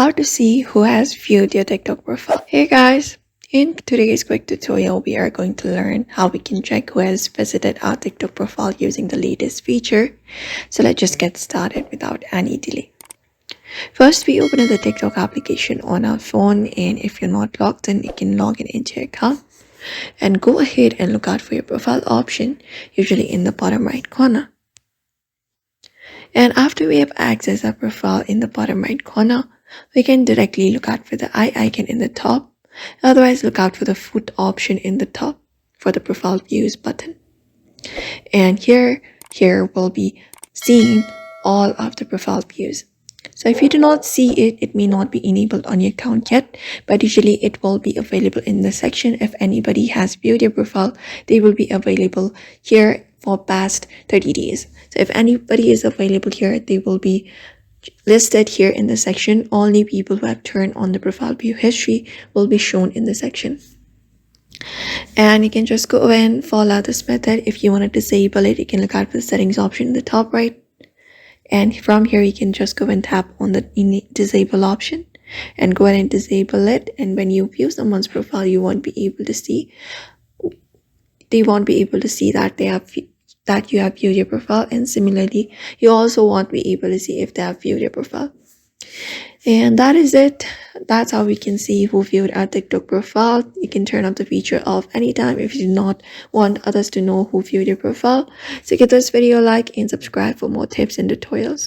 how to see who has viewed your TikTok profile. Hey guys, in today's quick tutorial, we are going to learn how we can check who has visited our TikTok profile using the latest feature. So let's just get started without any delay. First, we open up the TikTok application on our phone, and if you're not logged in, you can log in into your account and go ahead and look out for your profile option, usually in the bottom right corner. And after we have accessed our profile in the bottom right corner, we can directly look out for the eye icon in the top. Otherwise, look out for the foot option in the top for the profile views button. And here we'll be seeing all of the profile views. So if you do not see it, it may not be enabled on your account yet, but usually it will be available in the section. If anybody has viewed your profile, they will be available here for past 30 days. So if anybody is available here, they will be listed here in the section. Only people who have turned on the profile view history will be shown in the section. And you can just go and follow this method. If you want to disable it, you can look out for the settings option in the top right. And from here, you can just go and tap on the disable option and go ahead and disable it. And when you view someone's profile, you won't be able to see, they won't be able to see that you have viewed your profile. And similarly, you also won't be able to see if they have viewed your profile. And that is it. That's how we can see who viewed our TikTok profile. You can turn up the feature off anytime if you do not want others to know who viewed your profile. So give this video a like and subscribe for more tips and tutorials.